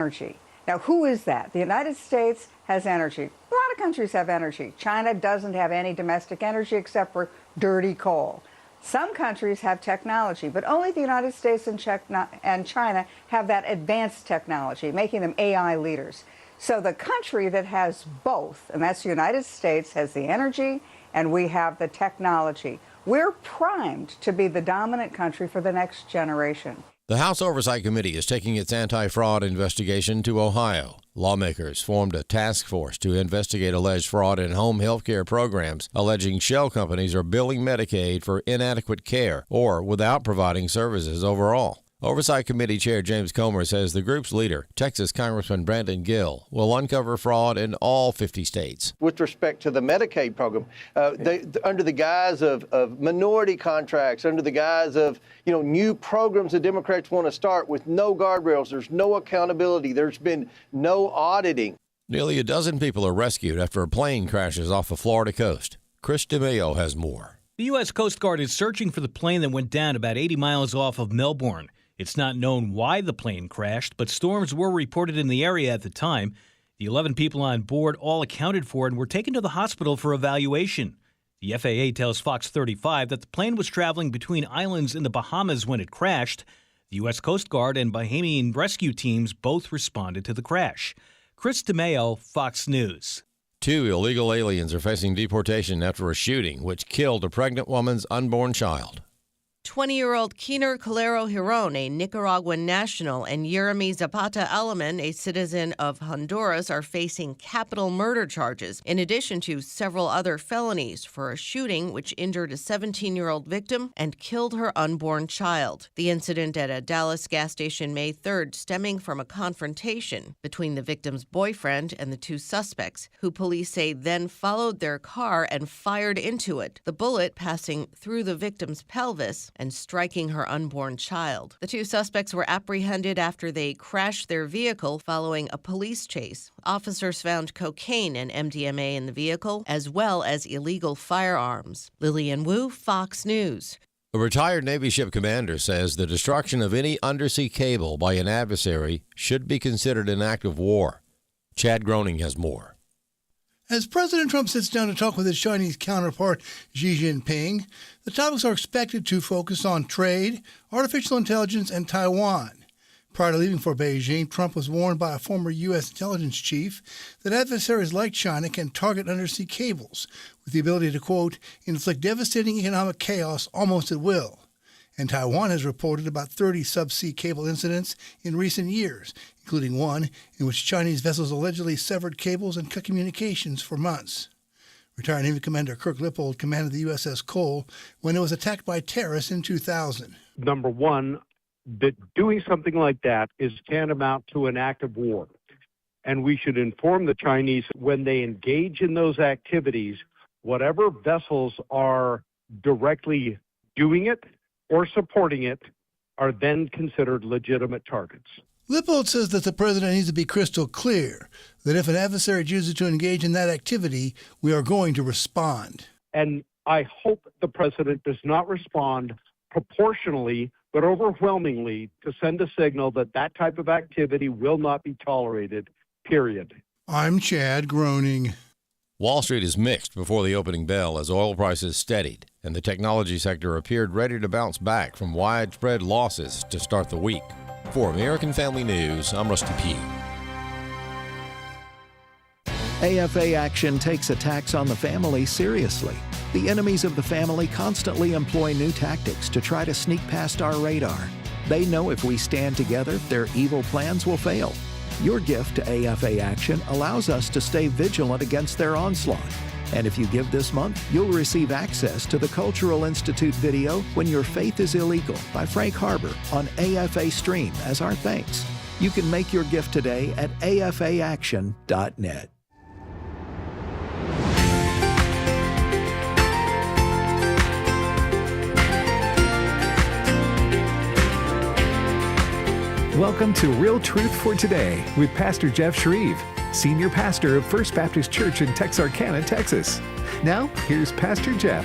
energy. Now, who is that? The United States has energy. A lot of countries have energy. China doesn't have any domestic energy except for dirty coal. Some countries have technology, but only the United States and China have that advanced technology, making them AI leaders. So the country that has both, and that's the United States, has the energy and we have the technology. We're primed to be the dominant country for the next generation. The House Oversight Committee is taking its anti-fraud investigation to Ohio. Lawmakers formed a task force to investigate alleged fraud in home health care programs, alleging shell companies are billing Medicaid for inadequate care or without providing services overall. Oversight Committee Chair James Comer says the group's leader, Texas Congressman Brandon Gill, will uncover fraud in all 50 states. With respect to the Medicaid program, under the guise of minority contracts, under the guise of new programs the Democrats want to start with no guardrails, there's no accountability, there's been no auditing. Nearly a dozen people are rescued after a plane crashes off the Florida coast. Chris DeMeo has more. The U.S. Coast Guard is searching for the plane that went down about 80 miles off of Melbourne. It's not known why the plane crashed, but storms were reported in the area at the time. The 11 people on board all accounted for and were taken to the hospital for evaluation. The FAA tells Fox 35 that the plane was traveling between islands in the Bahamas when it crashed. The U.S. Coast Guard and Bahamian rescue teams both responded to the crash. Chris DeMeo, Fox News. 2 illegal aliens are facing deportation after a shooting which killed a pregnant woman's unborn child. 20-year-old Kiner Calero Hiron, a Nicaraguan national, and Yeremy Zapata Alaman, a citizen of Honduras, are facing capital murder charges, in addition to several other felonies for a shooting which injured a 17-year-old victim and killed her unborn child. The incident at a Dallas gas station May 3rd stemming from a confrontation between the victim's boyfriend and the 2 suspects, who police say then followed their car and fired into it, the bullet passing through the victim's pelvis and striking her unborn child. The 2 suspects were apprehended after they crashed their vehicle following a police chase. Officers found cocaine and MDMA in the vehicle, as well as illegal firearms. Lillian Wu, Fox News. A retired Navy ship commander says the destruction of any undersea cable by an adversary should be considered an act of war. Chad Groening has more. As President Trump sits down to talk with his Chinese counterpart, Xi Jinping, the topics are expected to focus on trade, artificial intelligence, and Taiwan. Prior to leaving for Beijing, Trump was warned by a former U.S. intelligence chief that adversaries like China can target undersea cables with the ability to, quote, inflict devastating economic chaos almost at will. And Taiwan has reported about 30 subsea cable incidents in recent years, including one in which Chinese vessels allegedly severed cables and cut communications for months. Retired Navy Commander Kirk Lippold commanded the USS Cole when it was attacked by terrorists in 2000. Number one, that doing something like that is tantamount to an act of war. And we should inform the Chinese when they engage in those activities, whatever vessels are directly doing it or supporting it are then considered legitimate targets. Lippold says that the president needs to be crystal clear that if an adversary chooses to engage in that activity, we are going to respond. And I hope the president does not respond proportionally, but overwhelmingly to send a signal that that type of activity will not be tolerated, period. I'm Chad Groening. Wall Street is mixed before the opening bell as oil prices steadied, and the technology sector appeared ready to bounce back from widespread losses to start the week. For American Family News, I'm Rusty Pugh. AFA Action takes attacks on the family seriously. The enemies of the family constantly employ new tactics to try to sneak past our radar. They know if we stand together, their evil plans will fail. Your gift to AFA Action allows us to stay vigilant against their onslaught. And if you give this month, you'll receive access to the Cultural Institute video When Your Faith is Illegal by Frank Harbor on AFA Stream as our thanks. You can make your gift today at afaaction.net. Welcome to Real Truth for Today with Pastor Jeff Schreve, Senior Pastor of First Baptist Church in Texarkana, Texas. Now, here's Pastor Jeff.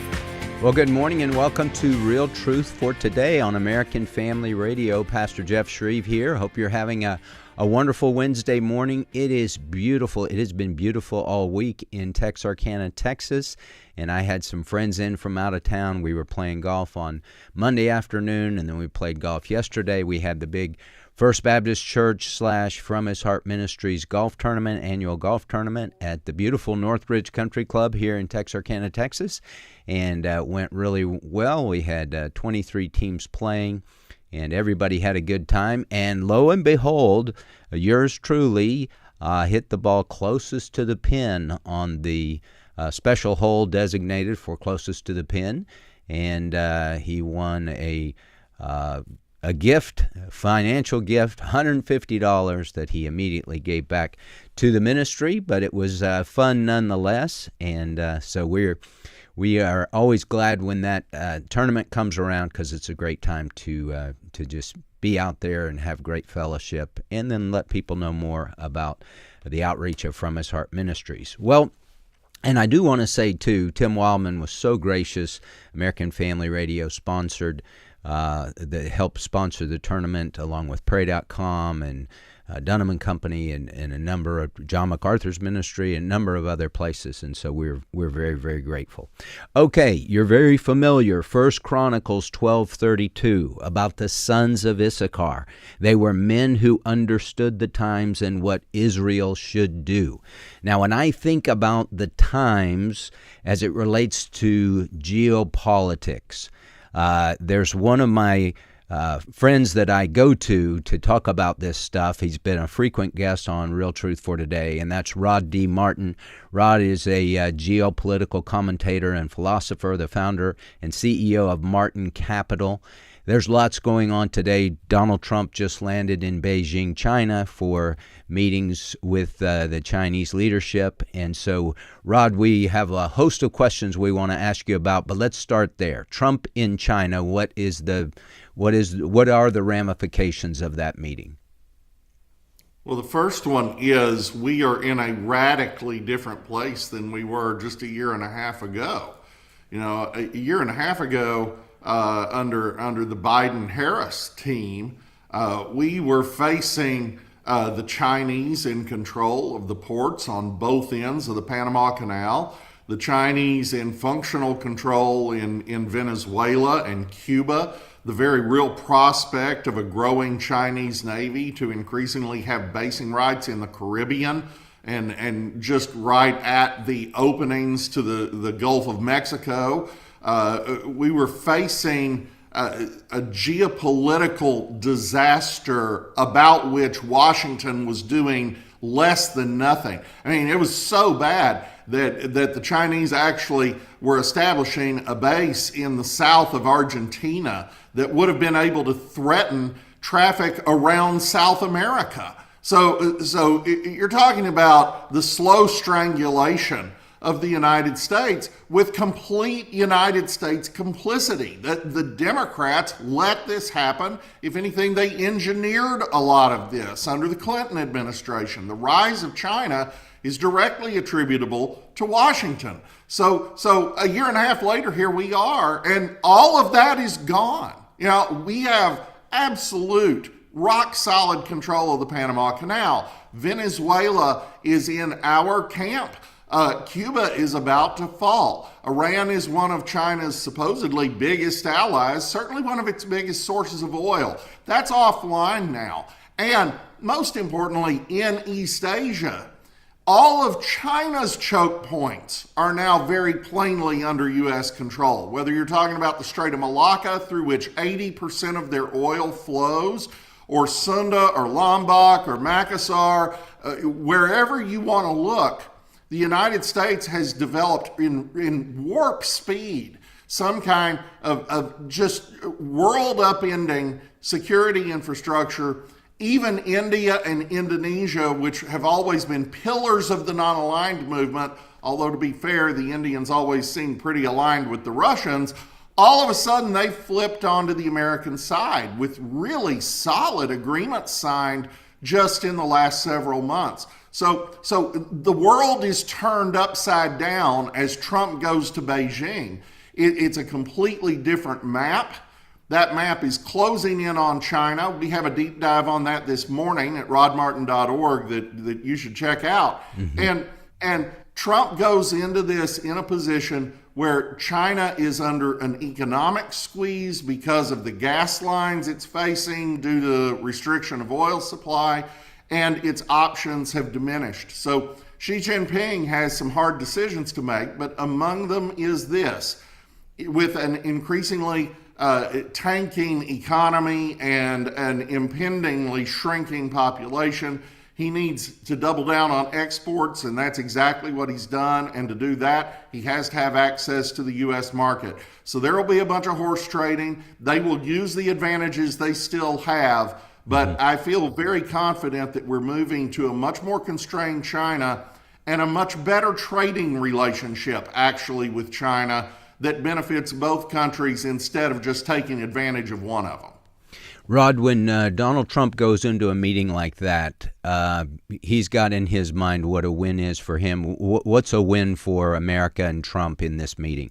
Well, good morning and welcome to Real Truth for Today on American Family Radio. Pastor Jeff Schreve here. Hope you're having a a wonderful Wednesday morning. It is beautiful. It has been beautiful all week in Texarkana, Texas. And I had some friends in from out of town. We were playing golf on Monday afternoon, and then we played golf yesterday. We had the big First Baptist Church / From His Heart Ministries golf tournament, annual golf tournament at the beautiful Northridge Country Club here in Texarkana, Texas, and went really well. We had 23 teams playing, and everybody had a good time. And lo and behold, yours truly hit the ball closest to the pin on the special hole designated for closest to the pin, and he won a gift, a financial gift, $150 that he immediately gave back to the ministry. But it was fun nonetheless, and so we are always glad when that tournament comes around, because it's a great time to just be out there and have great fellowship, and then let people know more about the outreach of From His Heart Ministries. Well, and I do want to say, too, Tim Wildman was so gracious. American Family Radio sponsored, helped sponsor the tournament, along with Pray.com and Dunham & Company and a number of John MacArthur's ministry and a number of other places. And so we're very, very grateful. Okay, you're very familiar. 1 Chronicles 12:32, about the sons of Issachar. They were men who understood the times and what Israel should do. Now, when I think about the times as it relates to geopolitics, there's one of my friends that I go to talk about this stuff. He's been a frequent guest on Real Truth for Today, and that's Rod D. Martin. Rod is a geopolitical commentator and philosopher, the founder and CEO of Martin Capital. There's lots going on today. Donald Trump just landed in Beijing, China, for meetings with the Chinese leadership. And so, Rod, we have a host of questions we want to ask you about, but let's start there. Trump in China, what are the ramifications of that meeting? Well, the first one is we are in a radically different place than we were just a year and a half ago. You know, a year and a half ago, under the Biden-Harris team, we were facing the Chinese in control of the ports on both ends of the Panama Canal, the Chinese in functional control in Venezuela and Cuba, the very real prospect of a growing Chinese Navy to increasingly have basing rights in the Caribbean and just right at the openings to the Gulf of Mexico. We were facing a geopolitical disaster about which Washington was doing less than nothing. I mean, it was so bad that the Chinese actually were establishing a base in the south of Argentina that would have been able to threaten traffic around South America. So you're talking about the slow strangulation of the United States with complete United States complicity. The Democrats let this happen. If anything, they engineered a lot of this under the Clinton administration. The rise of China is directly attributable to Washington. So a year and a half later, here we are, and all of that is gone. You know, we have absolute rock solid control of the Panama Canal. Venezuela is in our camp. Cuba is about to fall. Iran is one of China's supposedly biggest allies, certainly one of its biggest sources of oil. That's offline now. And most importantly, in East Asia, all of China's choke points are now very plainly under U.S. control. Whether you're talking about the Strait of Malacca, through which 80% of their oil flows, or Sunda, or Lombok, or Makassar, wherever you want to look, the United States has developed in warp speed some kind of just world upending security infrastructure. Even India and Indonesia, which have always been pillars of the non-aligned movement, although to be fair, the Indians always seemed pretty aligned with the Russians, all of a sudden they flipped onto the American side with really solid agreements signed just in the last several months. So the world is turned upside down as Trump goes to Beijing. It's a completely different map. That map is closing in on China. We have a deep dive on that this morning at rodmartin.org that you should check out. And Trump goes into this in a position where China is under an economic squeeze because of the gas lines it's facing due to restriction of oil supply, and its options have diminished. So Xi Jinping has some hard decisions to make, but among them is this. With an increasingly tanking economy and an impendingly shrinking population, he needs to double down on exports, and that's exactly what he's done. And to do that, he has to have access to the U.S. market. So there will be a bunch of horse trading. They will use the advantages they still have, but I feel very confident that we're moving to a much more constrained China and a much better trading relationship, actually, with China that benefits both countries instead of just taking advantage of one of them. Rod, when Donald Trump goes into a meeting like that, he's got in his mind what a win is for him. What's a win for America and Trump in this meeting?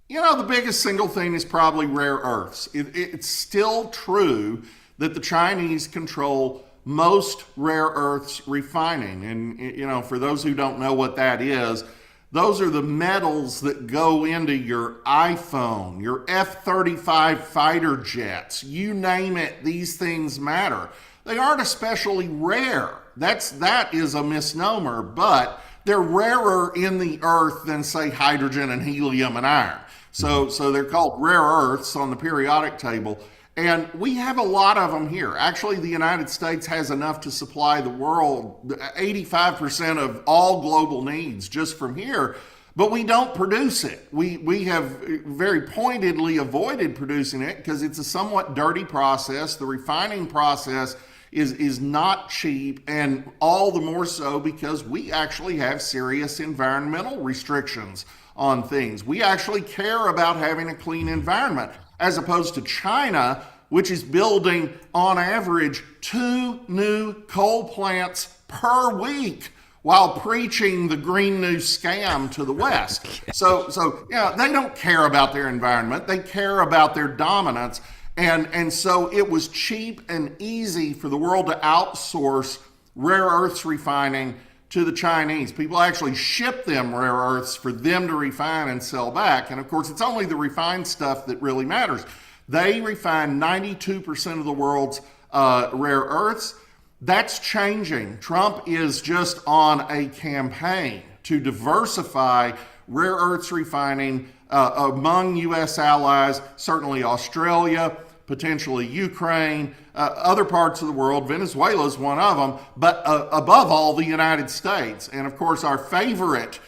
You know, the biggest single thing is probably rare earths. It's still true that the Chinese control most rare earths refining. And, you know, for those who don't know what that is, those are the metals that go into your iPhone, your F-35 fighter jets. You name it, these things matter. They aren't especially rare. That is a misnomer, but they're rarer in the earth than, say, hydrogen and helium and iron. So they're called rare earths on the periodic table. And we have a lot of them here. Actually, the United States has enough to supply the world 85% of all global needs just from here, but we don't produce it. We have very pointedly avoided producing it because it's a somewhat dirty process. The refining process is not cheap, and all the more so because we actually have serious environmental restrictions on things. We actually care about having a clean environment, as opposed to China, which is building on average 2 new coal plants per week while preaching the Green New Scam to the West. So yeah, they don't care about their environment. They care about their dominance. And so it was cheap and easy for the world to outsource rare earths refining to the Chinese. People actually ship them rare earths for them to refine and sell back. And of course, it's only the refined stuff that really matters. They refine 92% of the world's rare earths. That's changing. Trump is just on a campaign to diversify rare earths refining among U.S. allies, certainly Australia, potentially Ukraine, other parts of the world. Venezuela is one of them, but above all, the United States. And of course, our favorite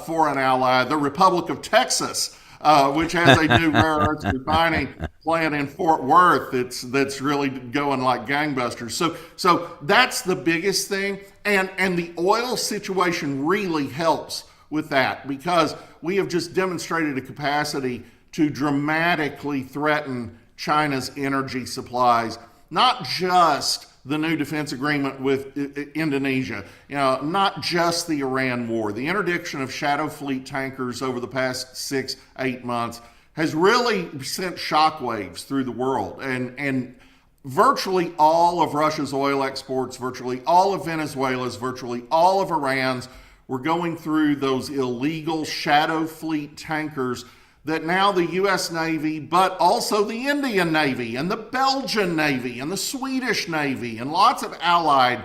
foreign ally, the Republic of Texas, which has a new rare earths refining plant in Fort Worth that's really going like gangbusters. So that's the biggest thing. And the oil situation really helps with that, because we have just demonstrated a capacity to dramatically threaten China's energy supplies, not just the new defense agreement with Indonesia, not just the Iran war. The interdiction of shadow fleet tankers over the past 6-8 months has really sent shockwaves through the world. And virtually all of Russia's oil exports, virtually all of Venezuela's, virtually all of Iran's were going through those illegal shadow fleet tankers that now the U.S. Navy, but also the Indian Navy and the Belgian Navy and the Swedish Navy and lots of allied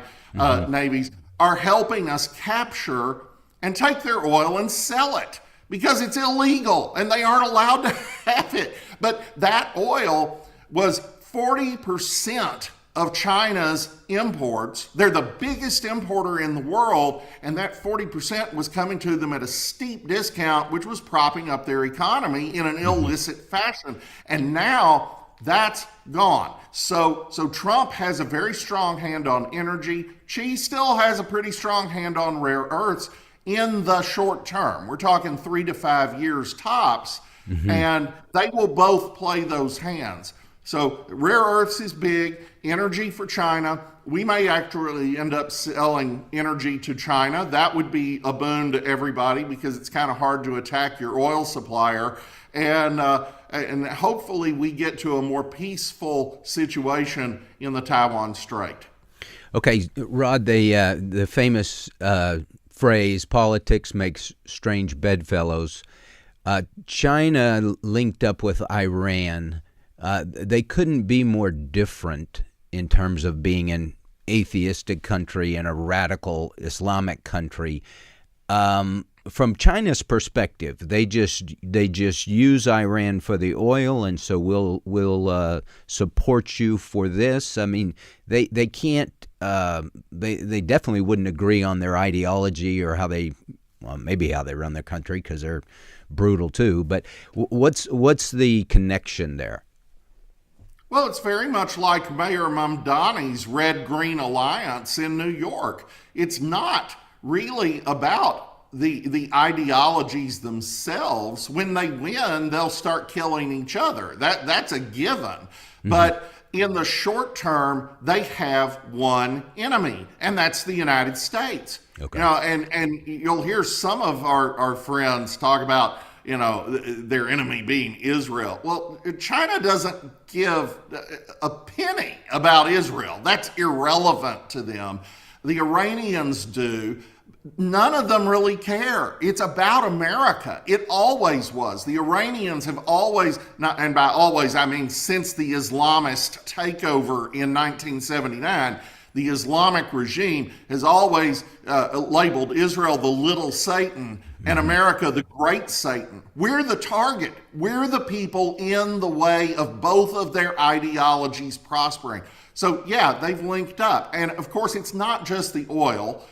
navies are helping us capture and take their oil and sell it, because it's illegal and they aren't allowed to have it. But that oil was 40% of China's imports. They're the biggest importer in the world, and that 40% was coming to them at a steep discount, which was propping up their economy in an illicit fashion. And now that's gone. So Trump has a very strong hand on energy. Xi still has a pretty strong hand on rare earths in the short term. We're talking 3 to 5 years tops, and they will both play those hands. So rare earths is big, energy for China. We may actually end up selling energy to China. That would be a boon to everybody because it's kind of hard to attack your oil supplier. And hopefully we get to a more peaceful situation in the Taiwan Strait. Okay, Rod, the famous phrase, politics makes strange bedfellows. China linked up with Iran. They couldn't be more different in terms of being an atheistic country and a radical Islamic country. From China's perspective, they just use Iran for the oil, and so we'll support you for this. I mean, they can't. They definitely wouldn't agree on their ideology or how they run their country because they're brutal too. But what's the connection there? Well, it's very much like Mayor Mamdani's Red-Green Alliance in New York. It's not really about the ideologies themselves. When they win, they'll start killing each other. That's a given. Mm-hmm. But in the short term, they have one enemy, and that's the United States. Okay. And you'll hear some of our friends talk about, their enemy being Israel. Well, China doesn't give a penny about Israel. That's irrelevant to them. The Iranians do. None of them really care. It's about America. It always was. The Iranians have always, and by always I mean since the Islamist takeover in 1979, the Islamic regime has always labeled Israel the little Satan and America the great Satan. We're the target. We're the people in the way of both of their ideologies prospering. So yeah, they've linked up. And of course, it's not just the oil.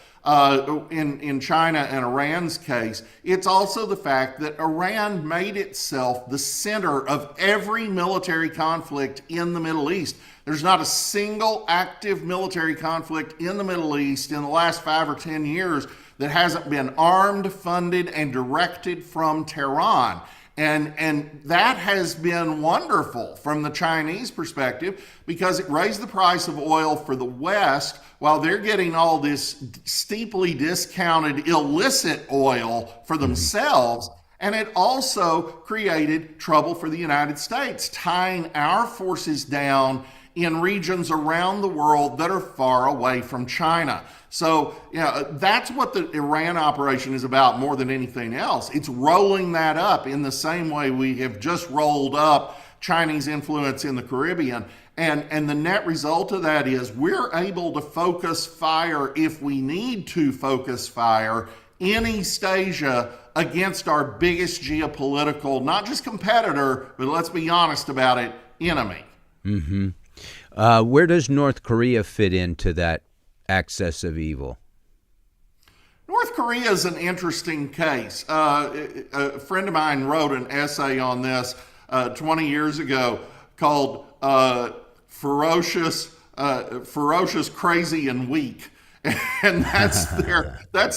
In China and Iran's case, it's also the fact that Iran made itself the center of every military conflict in the Middle East. There's not a single active military conflict in the Middle East in the last 5 or 10 years that hasn't been armed, funded, and directed from Tehran. And that has been wonderful from the Chinese perspective because it raised the price of oil for the West while they're getting all this steeply discounted illicit oil for themselves. And it also created trouble for the United States, tying our forces down in regions around the world that are far away from China. So, that's what the Iran operation is about more than anything else. It's rolling that up in the same way we have just rolled up Chinese influence in the Caribbean. And the net result of that is we're able to focus fire if we need to focus fire in East Asia against our biggest geopolitical, not just competitor, but let's be honest about it, enemy. Mm-hmm. Where does North Korea fit into that axis of evil? North Korea is an interesting case. A friend of mine wrote an essay on this 20 years ago called Ferocious, Crazy, and Weak. And that's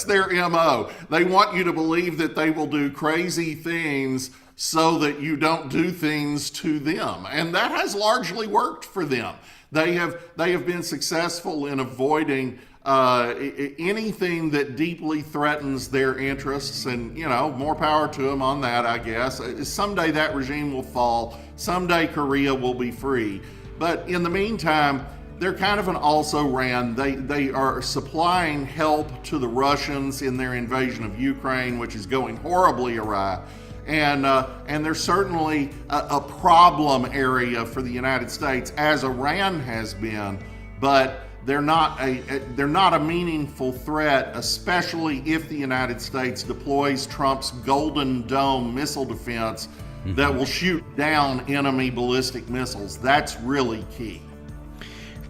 their MO. They want you to believe that they will do crazy things so that you don't do things to them. And that has largely worked for them. They have been successful in avoiding anything that deeply threatens their interests, and more power to them on that, I guess. Someday that regime will fall. Someday Korea will be free. But in the meantime, they're kind of an also-ran. They are supplying help to the Russians in their invasion of Ukraine, which is going horribly awry. And they're certainly a problem area for the United States, as Iran has been, but they're not a meaningful threat, especially if the United States deploys Trump's Golden Dome missile defense that will shoot down enemy ballistic missiles. That's really key.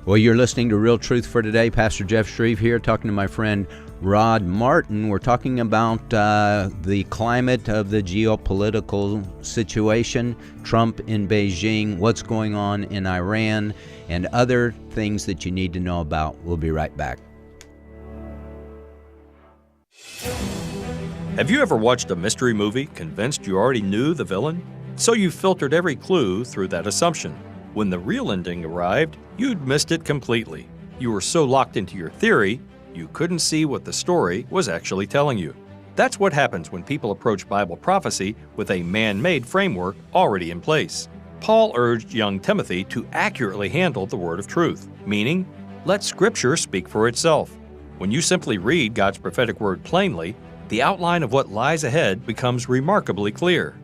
Well, you're listening to Real Truth for Today. Pastor Jeff Schreve here, talking to my friend Rod Martin. We're talking about the climate of the geopolitical situation, Trump in Beijing, what's going on in Iran, and other things that you need to know about. We'll be right back. Have you ever watched a mystery movie convinced you already knew the villain? So you filtered every clue through that assumption. When the real ending arrived, you'd missed it completely. You were so locked into your theory, you couldn't see what the story was actually telling you. That's what happens when people approach Bible prophecy with a man-made framework already in place. Paul urged young Timothy to accurately handle the word of truth, meaning, let Scripture speak for itself. When you simply read God's prophetic word plainly, the outline of what lies ahead becomes remarkably clear.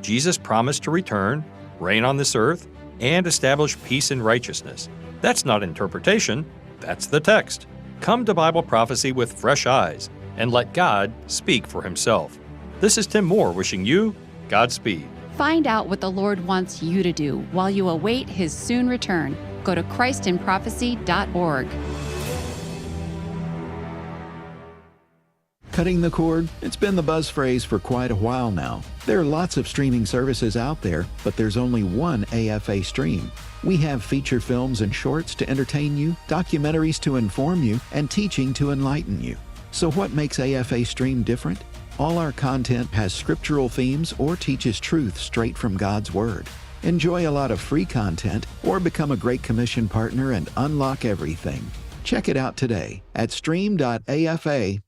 Jesus promised to return, reign on this earth, and establish peace and righteousness. That's not interpretation, that's the text. Come to Bible prophecy with fresh eyes and let God speak for himself. This is Tim Moore wishing you Godspeed. Find out what the Lord wants you to do while you await his soon return. Go to christinprophecy.org. Cutting the cord? It's been the buzz phrase for quite a while now. There are lots of streaming services out there, but there's only one AFA stream. We have feature films and shorts to entertain you, documentaries to inform you, and teaching to enlighten you. So what makes AFA Stream different? All our content has scriptural themes or teaches truth straight from God's Word. Enjoy a lot of free content or become a Great Commission partner and unlock everything. Check it out today at stream.afa.net.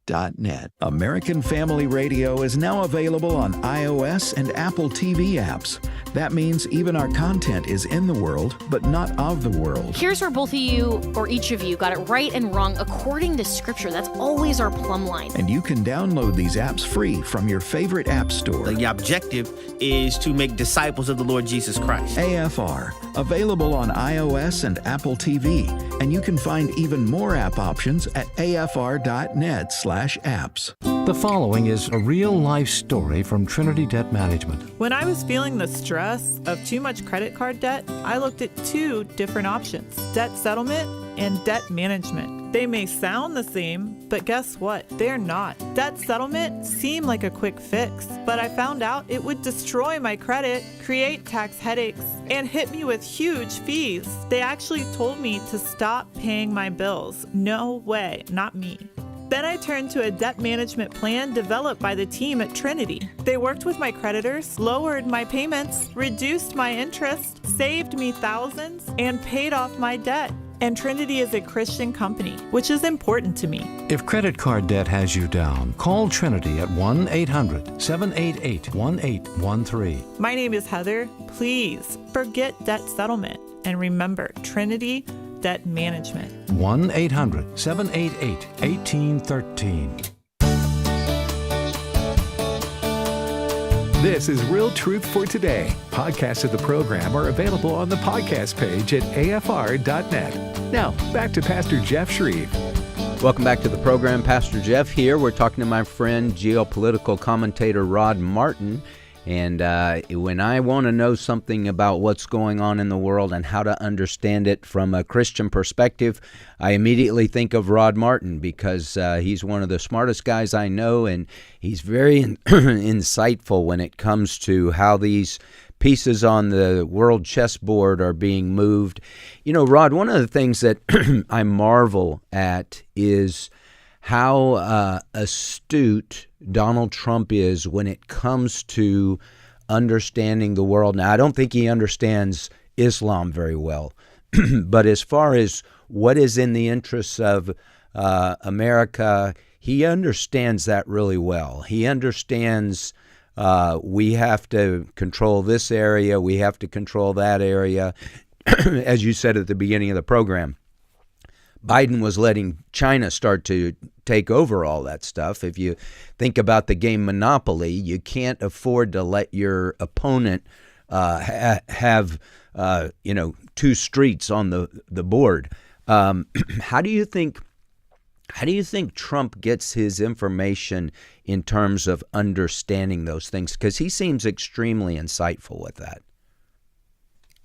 American Family Radio is now available on iOS and Apple TV apps. That means even our content is in the world, but not of the world. Here's where both of you, or each of you, got it right and wrong according to Scripture. That's always our plumb line. And you can download these apps free from your favorite app store. The objective is to make disciples of the Lord Jesus Christ. AFR, available on iOS and Apple TV. And you can find even more app options at afr.net/apps. The following is a real-life story from Trinity Debt Management. When I was feeling the stress of too much credit card debt, I looked at two different options: debt settlement and debt management. They may sound the same, but guess what? They're not. Debt settlement seemed like a quick fix, but I found out it would destroy my credit, create tax headaches, and hit me with huge fees. They actually told me to stop paying my bills. No way, not me. Then I turned to a debt management plan developed by the team at Trinity. They worked with my creditors, lowered my payments, reduced my interest, saved me thousands, and paid off my debt. And Trinity is a Christian company, which is important to me. If credit card debt has you down, call Trinity at 1-800-788-1813. My name is Heather. Please forget debt settlement and remember Trinity Debt Management. 1-800-788-1813. This is Real Truth for Today. Podcasts of the program are available on the podcast page at afr.net. Now, back to Pastor Jeff Schreve. Welcome back to the program. Pastor Jeff here. We're talking to my friend, geopolitical commentator Rod Martin. And when I want to know something about what's going on in the world and how to understand it from a Christian perspective, I immediately think of Rod Martin because he's one of the smartest guys I know, and he's very insightful when it comes to how these pieces on the world chessboard are being moved. You know, Rod, one of the things that I marvel at is how astute Donald Trump is when it comes to understanding the world. Now, I don't think he understands Islam very well, but as far as what is in the interests of America, he understands that really well. He understands we have to control this area, we have to control that area. As you said at the beginning of the program, Biden was letting China start to take over all that stuff. If you think about the game Monopoly, you can't afford to let your opponent have two streets on the board. How do you think Trump gets his information in terms of understanding those things? Because he seems extremely insightful with that.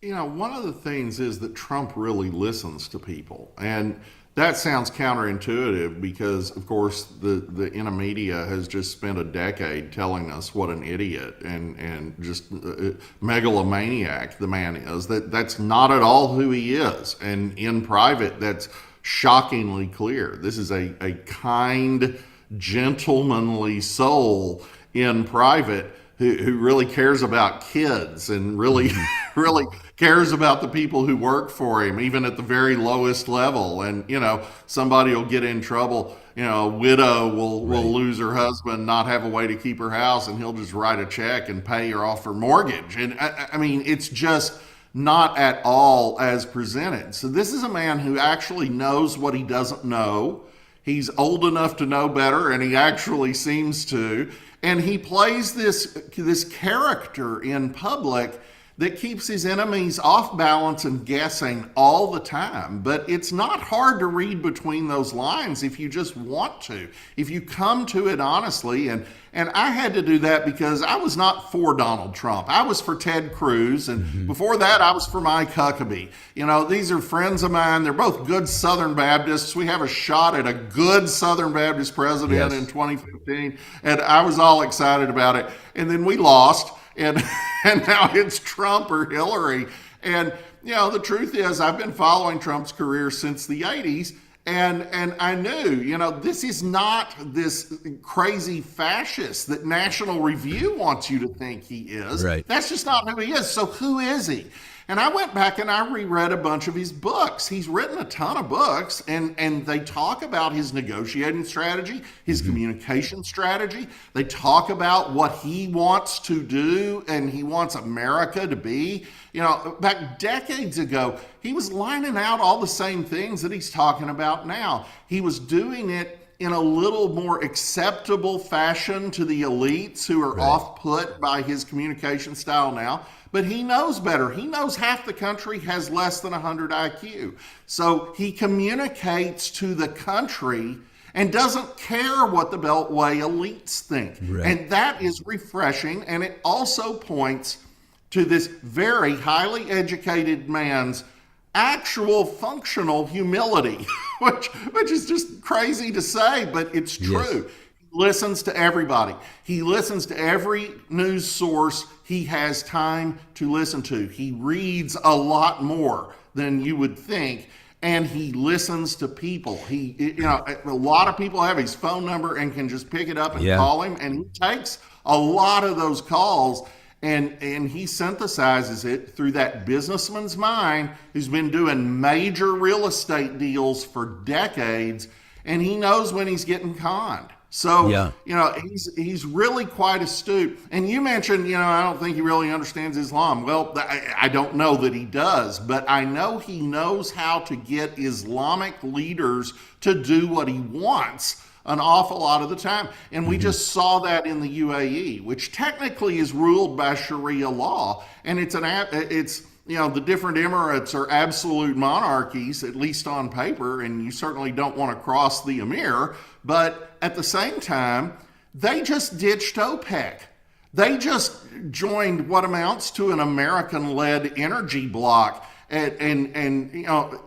You know, one of the things is that Trump really listens to people. And that sounds counterintuitive because, of course, the media has just spent a decade telling us what an idiot and just megalomaniac the man is. That's not at all who he is. And in private, that's shockingly clear. This is a kind, gentlemanly soul in private who really cares about kids and really really cares about the people who work for him, even at the very lowest level. And somebody will get in trouble. A widow will lose her husband, not have a way to keep her house, and he'll just write a check and pay her off her mortgage. And I mean, it's just not at all as presented. So this is a man who actually knows what he doesn't know. He's old enough to know better, and he actually seems to. And he plays this character in public that keeps his enemies off balance and guessing all the time. But it's not hard to read between those lines if you just want to, if you come to it honestly. And I had to do that because I was not for Donald Trump. I was for Ted Cruz. And before that, I was for Mike Huckabee. These are friends of mine. They're both good Southern Baptists. We have a shot at a good Southern Baptist president in 2015. And I was all excited about it. And then we lost. And now it's Trump or Hillary. And, the truth is I've been following Trump's career since the 80s. And I knew, this is not this crazy fascist that National Review wants you to think he is. Right. That's just not who he is. So who is he? And I went back and I reread a bunch of his books. He's written a ton of books, and they talk about his negotiating strategy, his communication strategy. They talk about what he wants to do and he wants America to be. Back decades ago, he was lining out all the same things that he's talking about now. He was doing it in a little more acceptable fashion to the elites who are off-put by his communication style now. But he knows better. He knows half the country has less than 100 IQ. So he communicates to the country and doesn't care what the Beltway elites think. Right. And that is refreshing. And it also points to this very highly educated man's actual functional humility, which is just crazy to say, but it's true. Yes. He listens to everybody. He listens to every news source he has time to listen to. He reads a lot more than you would think, and he listens to people. A lot of people have his phone number and can just pick it up and call him, and he takes a lot of those calls. And he synthesizes it through that businessman's mind who's been doing major real estate deals for decades, and he knows when he's getting conned. So, he's really quite astute. And you mentioned, I don't think he really understands Islam. Well, I don't know that he does, but I know he knows how to get Islamic leaders to do what he wants an awful lot of the time. And we just saw that in the UAE, which technically is ruled by Sharia law. And it's the different emirates are absolute monarchies, at least on paper, and you certainly don't want to cross the emir. But at the same time, they just ditched OPEC. They just joined what amounts to an American-led energy bloc. And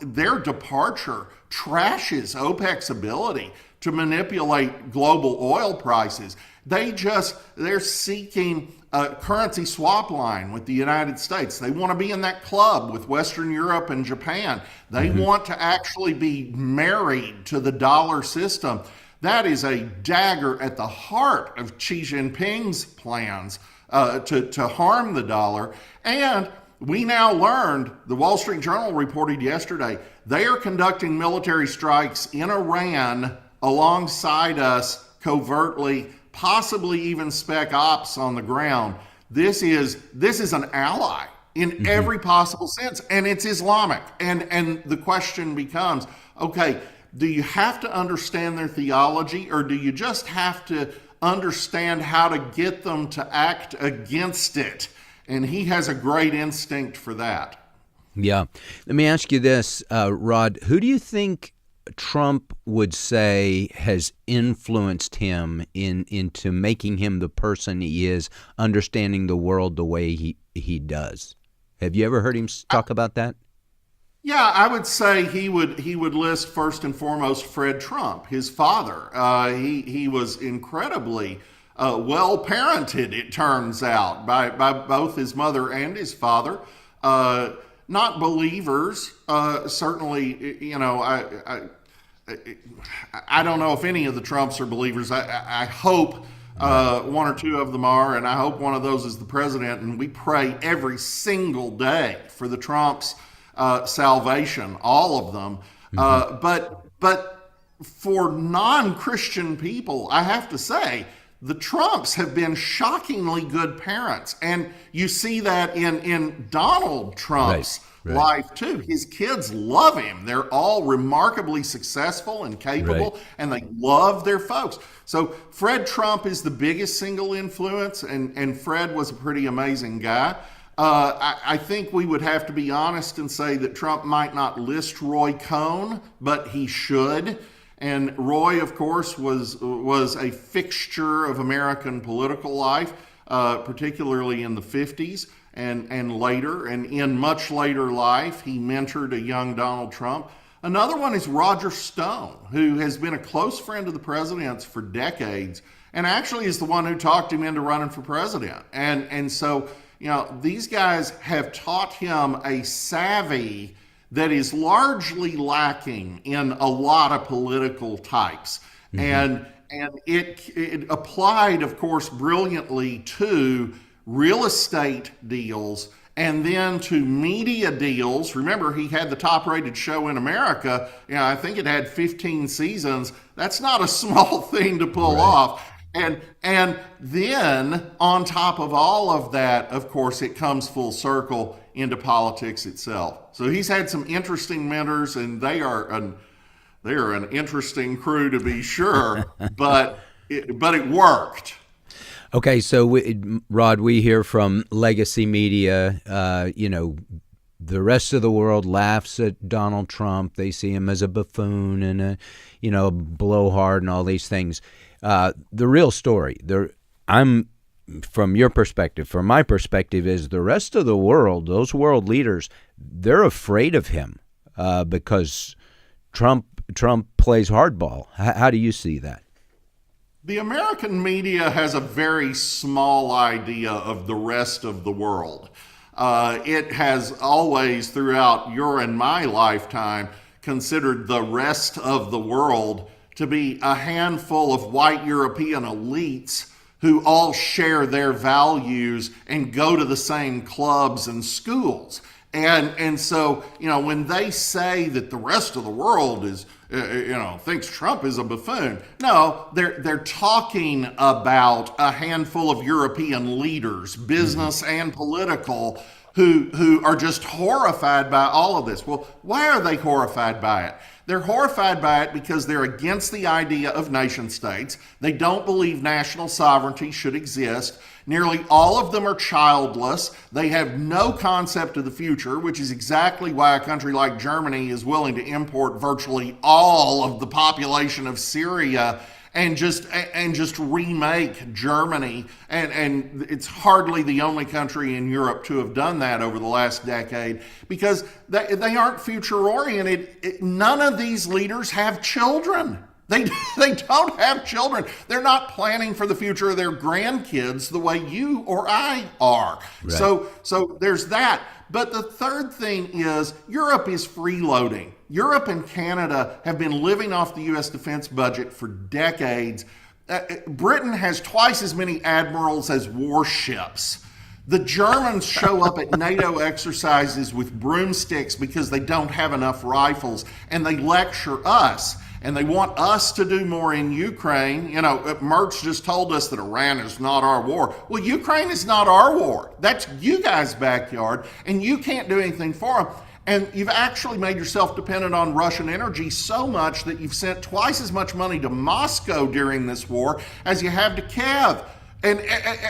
their departure trashes OPEC's ability to manipulate global oil prices. They're seeking a currency swap line with the United States. They want to be in that club with Western Europe and Japan. They want to actually be married to the dollar system. That is a dagger at the heart of Xi Jinping's plans to harm the dollar. And we now learned, the Wall Street Journal reported yesterday, they are conducting military strikes in Iran alongside us covertly, possibly even spec ops on the ground. This is an ally in every possible sense, and it's Islamic. And the question becomes, okay, do you have to understand their theology, or do you just have to understand how to get them to act against it? And he has a great instinct for that. Yeah. Let me ask you this, Rod. Who do you think Trump would say has influenced him into making him the person he is, understanding the world the way he does? Have you ever heard him talk about that? Yeah, I would say he would list first and foremost Fred Trump, his father. He was incredibly well parented, it turns out, by both his mother and his father. Not believers, certainly. I don't know if any of the Trumps are believers. I hope One or two of them are, and I hope one of those is the president. And we pray every single day for the Trumps' salvation, all of them. But for non-Christian people, I have to say, the Trumps have been shockingly good parents. And you see that in Donald Trump's life too. His kids love him. They're all remarkably successful and capable, and they love their folks. So Fred Trump is the biggest single influence, and Fred was a pretty amazing guy. I think we would have to be honest and say that Trump might not list Roy Cohn, but he should. And Roy, of course, was a fixture of American political life, particularly in the 50s and later. And in much later life, he mentored a young Donald Trump. Another one is Roger Stone, who has been a close friend of the president's for decades, and actually is the one who talked him into running for president. And so, these guys have taught him a savvy that is largely lacking in a lot of political types. And it applied, of course, brilliantly to real estate deals and then to media deals. Remember, he had the top-rated show in America. I think it had 15 seasons. That's not a small thing to pull off. And then on top of all of that, of course, it comes full circle into politics itself. So he's had some interesting mentors, and they are an interesting crew to be sure, but it worked. Okay, so Rod, we hear from legacy media, the rest of the world laughs at Donald Trump. They see him as a buffoon and a blowhard and all these things. The real story, from your perspective, from my perspective, is the rest of the world, those world leaders, they're afraid of him because Trump plays hardball. How do you see that? The American media has a very small idea of the rest of the world. It has always, throughout your and my lifetime, considered the rest of the world to be a handful of white European elites who all share their values and go to the same clubs and schools. And so, when they say that the rest of the world is, thinks Trump is a buffoon, no, they're talking about a handful of European leaders, business and political, who are just horrified by all of this. Well, why are they horrified by it? They're horrified by it because they're against the idea of nation states. They don't believe national sovereignty should exist. Nearly all of them are childless. They have no concept of the future, which is exactly why a country like Germany is willing to import virtually all of the population of Syria and just remake Germany. And it's hardly the only country in Europe to have done that over the last decade because they aren't future-oriented. None of these leaders have children. They don't have children. They're not planning for the future of their grandkids the way you or I are. Right. So there's that. But the third thing is Europe is freeloading. Europe and Canada have been living off the U.S. defense budget for decades. Britain has twice as many admirals as warships. The Germans show up at NATO exercises with broomsticks because they don't have enough rifles, and they lecture us. And they want us to do more in Ukraine. Mertz just told us that Iran is not our war. Well, Ukraine is not our war. That's you guys' backyard, and you can't do anything for them. And you've actually made yourself dependent on Russian energy so much that you've sent twice as much money to Moscow during this war as you have to Kiev. And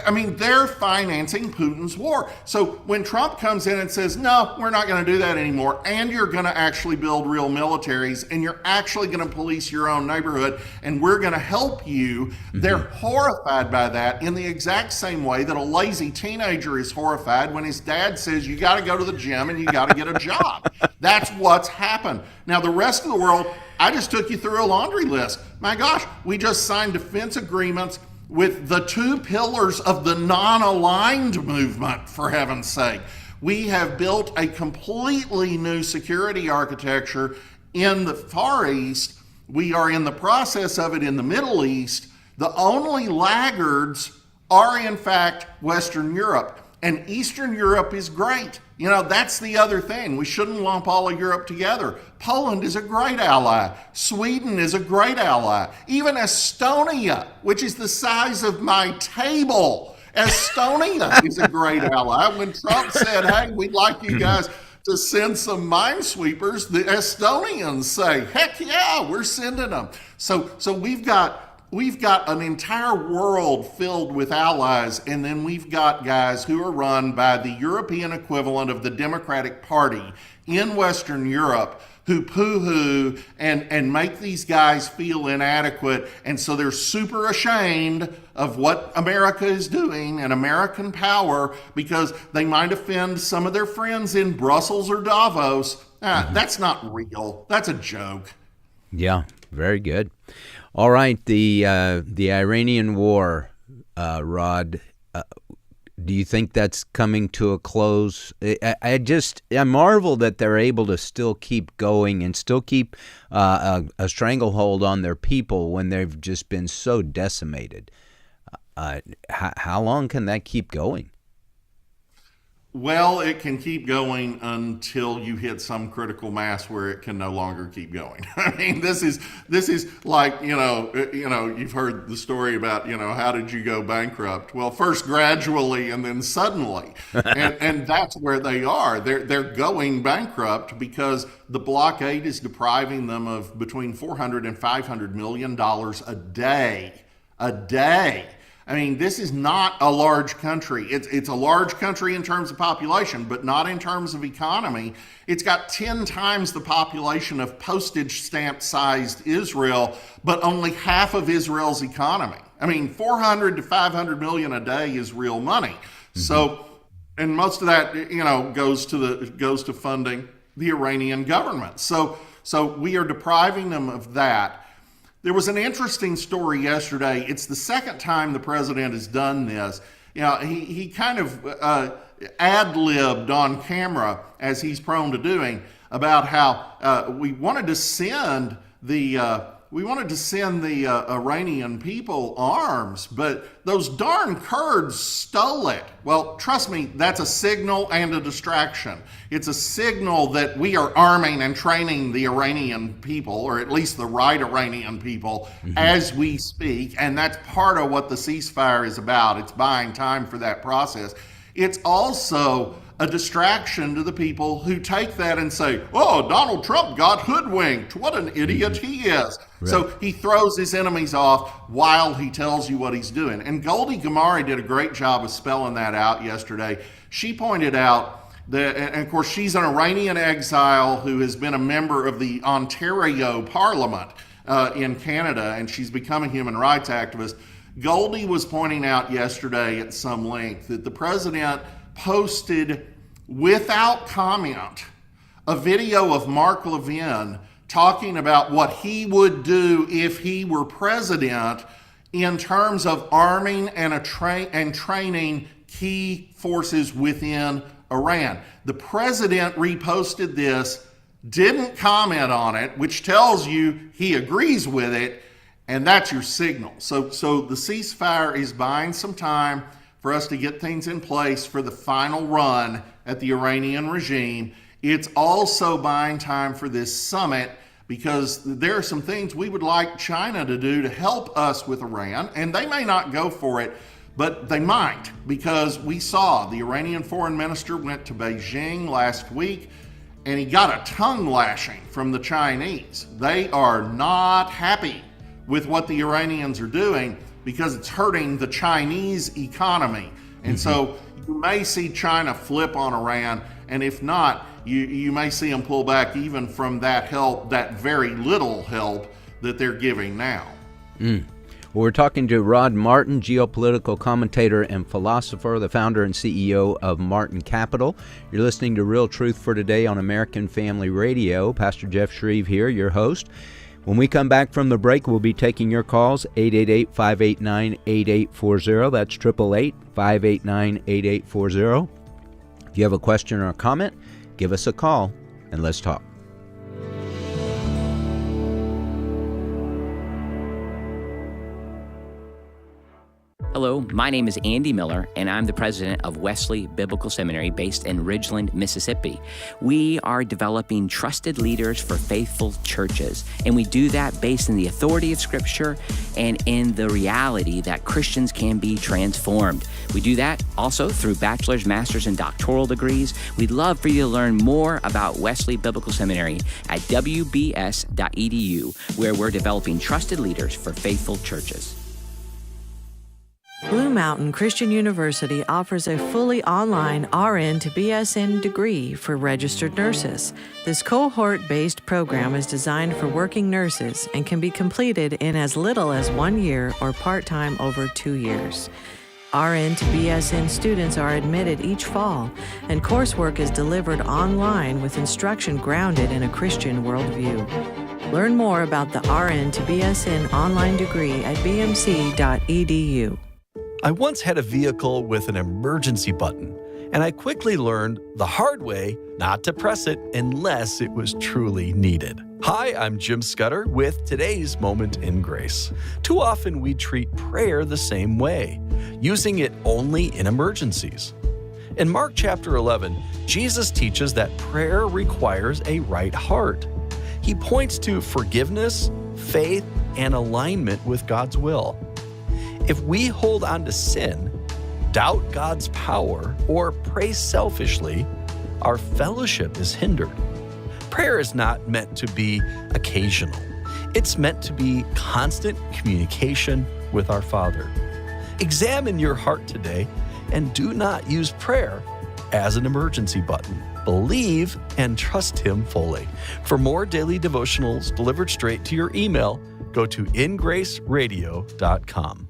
I mean, they're financing Putin's war. So when Trump comes in and says, no, we're not going to do that anymore, and you're going to actually build real militaries, and you're actually going to police your own neighborhood, and we're going to help you, they're horrified by that in the exact same way that a lazy teenager is horrified when his dad says, you got to go to the gym and you got to get a job. That's what's happened. Now, the rest of the world, I just took you through a laundry list. My gosh, we just signed defense agreements with the two pillars of the non-aligned movement, for heaven's sake. We have built a completely new security architecture in the Far East. We are in the process of it in the Middle East. The only laggards are, in fact, Western Europe. And Eastern Europe is great. You know, that's the other thing. We shouldn't lump all of Europe together. Poland is a great ally. Sweden is a great ally. Even Estonia, which is the size of my table, Estonia is a great ally. When Trump said, hey, we'd like you guys to send some minesweepers, the Estonians say, heck yeah, we're sending them. So we've got an entire world filled with allies, and then we've got guys who are run by the European equivalent of the Democratic Party in Western Europe who poo-hoo and make these guys feel inadequate, and so they're super ashamed of what America is doing and American power because they might offend some of their friends in Brussels or Davos. That's not real. That's a joke. Yeah, very good. All right, the Iranian war, Rod, do you think that's coming to a close? I marvel that they're able to still keep going and still keep a stranglehold on their people when they've just been so decimated. How long can that keep going? Well, it can keep going until you hit some critical mass where it can no longer keep going. I mean, this is like, you've heard the story about, how did you go bankrupt? Well, first gradually and then suddenly. And that's where they are. They're going bankrupt because the blockade is depriving them of between $400 and $500 million a day. A day. I mean, this is not a large country. It's a large country in terms of population, but not in terms of economy. It's got 10 times the population of postage stamp-sized Israel, but only half of Israel's economy. I mean, 400 to 500 million a day is real money. Mm-hmm. So, and most of that, goes to funding the Iranian government. So we are depriving them of that. There was an interesting story yesterday. It's the second time the president has done this. He kind of ad-libbed on camera, as he's prone to doing, about how we wanted to send the Iranian people arms, but those darn Kurds stole it. Well, trust me, that's a signal and a distraction. It's a signal that we are arming and training the Iranian people, or at least the right Iranian people, as we speak, and that's part of what the ceasefire is about. It's buying time for that process. It's also a distraction to the people who take that and say, oh, Donald Trump got hoodwinked. What an idiot he is. Right. So he throws his enemies off while he tells you what he's doing. And Goldie Gamari did a great job of spelling that out yesterday. She pointed out that, and of course, she's an Iranian exile who has been a member of the Ontario Parliament in Canada, and she's become a human rights activist. Goldie was pointing out yesterday at some length that the president posted without comment a video of Mark Levin talking about what he would do if he were president in terms of arming and training key forces within Iran. The president reposted this, didn't comment on it, which tells you he agrees with it, and that's your signal. So the ceasefire is buying some time for us to get things in place for the final run at the Iranian regime. It's also buying time for this summit because there are some things we would like China to do to help us with Iran, and they may not go for it, but they might, because we saw the Iranian foreign minister went to Beijing last week, and he got a tongue lashing from the Chinese. They are not happy with what the Iranians are doing because it's hurting the Chinese economy. And so you may see China flip on Iran, and if not, you may see them pull back even from that help, that very little help that they're giving now. Well, we're talking to Rod Martin, geopolitical commentator and philosopher, the founder and CEO of Martin Capital. You're listening to Real Truth for Today on American Family Radio. Pastor Jeff Schreve here, your host. When we come back from the break, we'll be taking your calls, 888-589-8840. That's 888-589-8840. If you have a question or a comment, give us a call and let's talk. Hello, my name is Andy Miller, and I'm the president of Wesley Biblical Seminary based in Ridgeland, Mississippi. We are developing trusted leaders for faithful churches, and we do that based in the authority of Scripture and in the reality that Christians can be transformed. We do that also through bachelor's, master's, and doctoral degrees. We'd love for you to learn more about Wesley Biblical Seminary at wbs.edu, where we're developing trusted leaders for faithful churches. Blue Mountain Christian University offers a fully online RN to BSN degree for registered nurses. This cohort-based program is designed for working nurses and can be completed in as little as 1 year or part-time over 2 years. RN to BSN students are admitted each fall, and coursework is delivered online with instruction grounded in a Christian worldview. Learn more about the RN to BSN online degree at bmc.edu. I once had a vehicle with an emergency button, and I quickly learned the hard way not to press it unless it was truly needed. Hi, I'm Jim Scudder with today's Moment in Grace. Too often we treat prayer the same way, using it only in emergencies. In Mark chapter 11, Jesus teaches that prayer requires a right heart. He points to forgiveness, faith, and alignment with God's will. If we hold on to sin, doubt God's power, or pray selfishly, our fellowship is hindered. Prayer is not meant to be occasional. It's meant to be constant communication with our Father. Examine your heart today and do not use prayer as an emergency button. Believe and trust Him fully. For more daily devotionals delivered straight to your email, go to ingraceradio.com.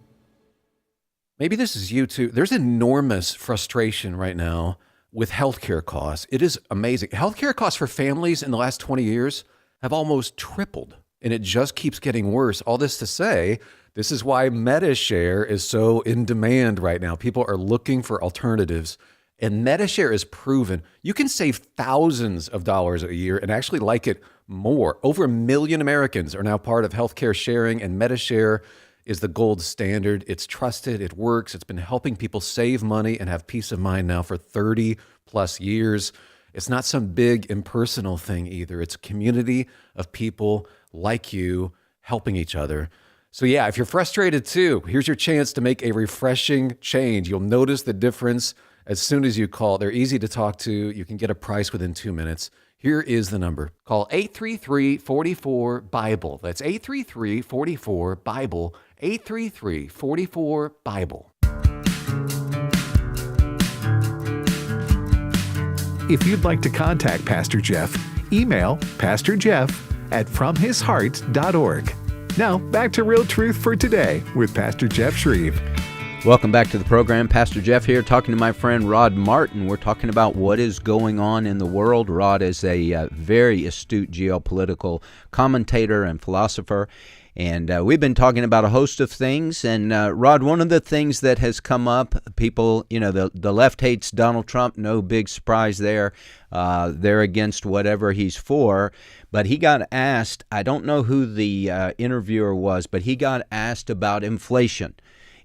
Maybe this is you too. There's enormous frustration right now with healthcare costs. It is amazing. Healthcare costs for families in the last 20 years have almost tripled, and it just keeps getting worse. All this to say, this is why MediShare is so in demand right now. People are looking for alternatives, and MediShare is proven. You can save thousands of dollars a year and actually like it more. Over 1 million Americans are now part of healthcare sharing, and MediShare is the gold standard. It's trusted, it works, it's been helping people save money and have peace of mind now for 30 plus years. It's not some big impersonal thing either. It's a community of people like you helping each other. So yeah, if you're frustrated too, here's your chance to make a refreshing change. You'll notice the difference as soon as you call. They're easy to talk to. You can get a price within 2 minutes. Here is the number. Call 833-44-BIBLE. That's 833-44-BIBLE. 833-44-BIBLE. If you'd like to contact Pastor Jeff, email pastorjeff@fromhisheart.org. Now, back to Real Truth for Today with Pastor Jeff Schreve. Welcome back to the program. Pastor Jeff here, talking to my friend Rod Martin. We're talking about what is going on in the world. Rod is a very astute geopolitical commentator and philosopher, and we've been talking about a host of things. And Rod, one of the things that has come up, people, the left hates Donald Trump, no big surprise there. They're against whatever he's for. But he got asked, I don't know who the interviewer was, but he got asked about inflation.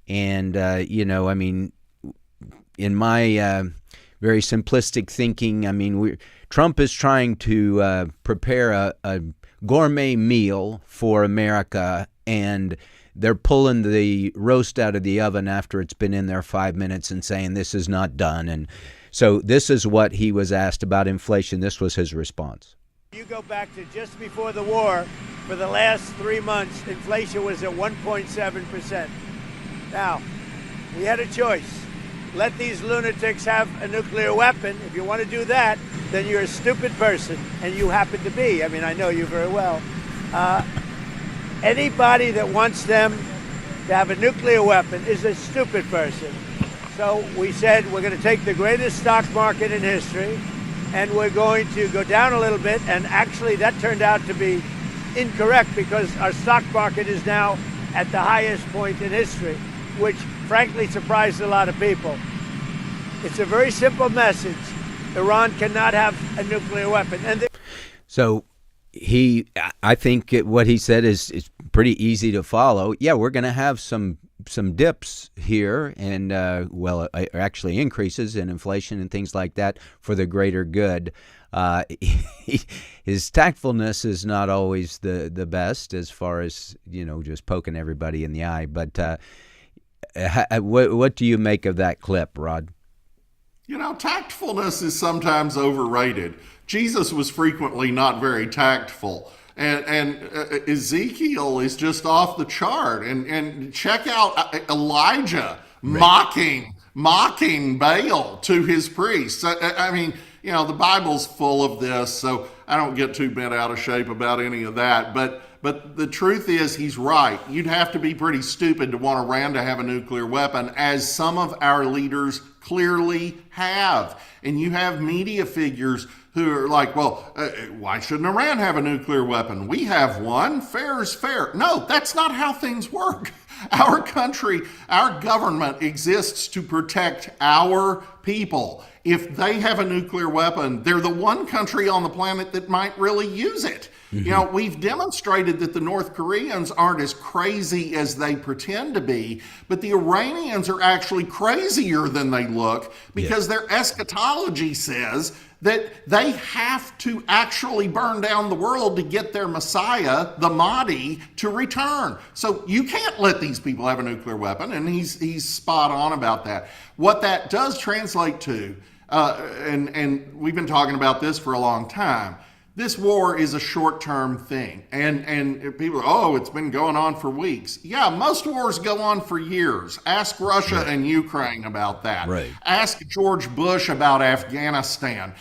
And, in my very simplistic thinking, Trump is trying to prepare a gourmet meal for America, and they're pulling the roast out of the oven after it's been in there 5 minutes and saying this is not done. And so this is what he was asked about inflation. This was his response. You go back to just before the war, for the last 3 months, inflation was at 1.7%. Now, we had a choice. Let these lunatics have a nuclear weapon. If you want to do that, then you're a stupid person, and you happen to be. I know you very well. Anybody that wants them to have a nuclear weapon is a stupid person. So we said we're going to take the greatest stock market in history, and we're going to go down a little bit, and actually that turned out to be incorrect because our stock market is now at the highest point in history, which frankly surprised a lot of people. It's a very simple message. Iran cannot have a nuclear weapon. So I think what he said is pretty easy to follow. Yeah, we're going to have some some dips here, and actually increases in inflation and things like that for the greater good. His tactfulness is not always the best as far as just poking everybody in the eye. But what do you make of that clip, Rod? Tactfulness is sometimes overrated. Jesus was frequently not very tactful. And Ezekiel is just off the chart. And check out Elijah mocking Baal to his priests. I mean, the Bible's full of this, so I don't get too bent out of shape about any of that. But the truth is, he's right. You'd have to be pretty stupid to want Iran to have a nuclear weapon, as some of our leaders clearly have. And you have media figures who are like, why shouldn't Iran have a nuclear weapon? We have one. Fair is fair. No, that's not how things work. Our country, our government exists to protect our people. If they have a nuclear weapon, they're the one country on the planet that might really use it. Mm-hmm. We've demonstrated that the North Koreans aren't as crazy as they pretend to be, but the Iranians are actually crazier than they look, because their eschatology says that they have to actually burn down the world to get their Messiah, the Mahdi, to return. So you can't let these people have a nuclear weapon, and he's spot on about that. What that does translate to, and we've been talking about this for a long time, this war is a short-term thing. And people are, it's been going on for weeks. Yeah, most wars go on for years. Ask Russia and Ukraine about that. Right. Ask George Bush about Afghanistan.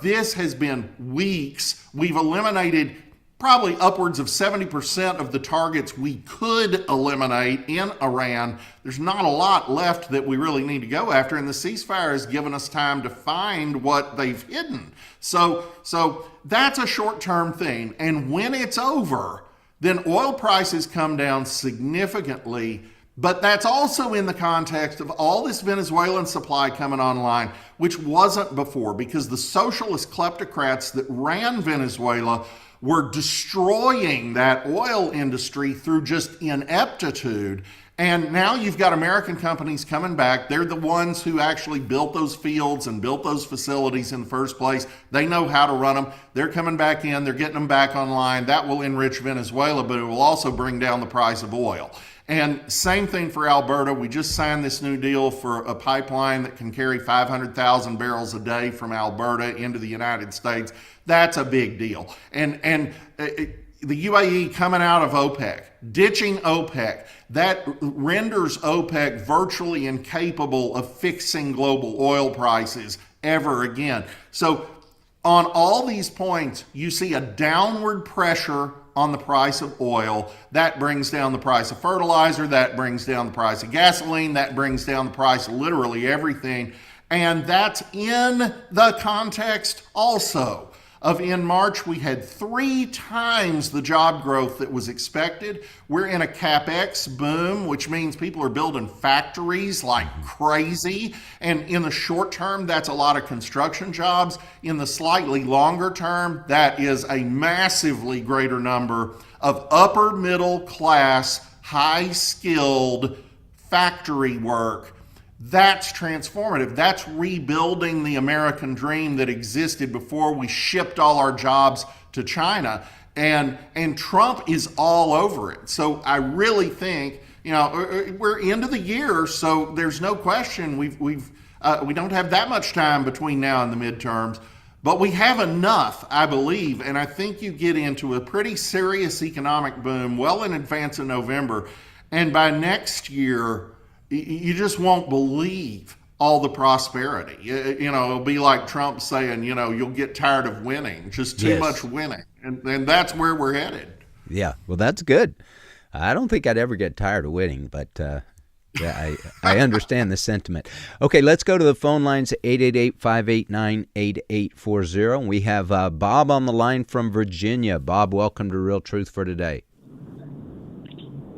This has been weeks. We've eliminated probably upwards of 70% of the targets we could eliminate in Iran. There's not a lot left that we really need to go after, and the ceasefire has given us time to find what they've hidden. So that's a short-term thing, and when it's over, then oil prices come down significantly. But that's also in the context of all this Venezuelan supply coming online, which wasn't before, because the socialist kleptocrats that ran Venezuela were destroying that oil industry through just ineptitude. And now you've got American companies coming back. They're the ones who actually built those fields and built those facilities in the first place. They know how to run them. They're coming back in. They're getting them back online. That will enrich Venezuela, but it will also bring down the price of oil. And same thing for Alberta. We just signed this new deal for a pipeline that can carry 500,000 barrels a day from Alberta into the United States. That's a big deal. And the UAE coming out of OPEC, ditching OPEC, that renders OPEC virtually incapable of fixing global oil prices ever again. So on all these points, you see a downward pressure on the price of oil. That brings down the price of fertilizer. That brings down the price of gasoline. That brings down the price of literally everything. And that's in the context also of in March, we had 3 times the job growth that was expected. We're in a CapEx boom, which means people are building factories like crazy. And in the short term, that's a lot of construction jobs. In the slightly longer term, that is a massively greater number of upper middle class, high skilled factory work. That's transformative. That's rebuilding the American dream that existed before we shipped all our jobs to China. And Trump is all over it. So I really think, we're into the year, so there's no question we don't have that much time between now and the midterms, but we have enough, I believe. And I think you get into a pretty serious economic boom well in advance of November. And by next year, you just won't believe all the prosperity. It'll be like Trump saying, you'll get tired of winning, just too much winning. And that's where we're headed. Yeah, well, that's good. I don't think I'd ever get tired of winning, but I understand the sentiment. Okay, let's go to the phone lines, 888-589-8840. We have Bob on the line from Virginia. Bob, welcome to Real Truth for Today.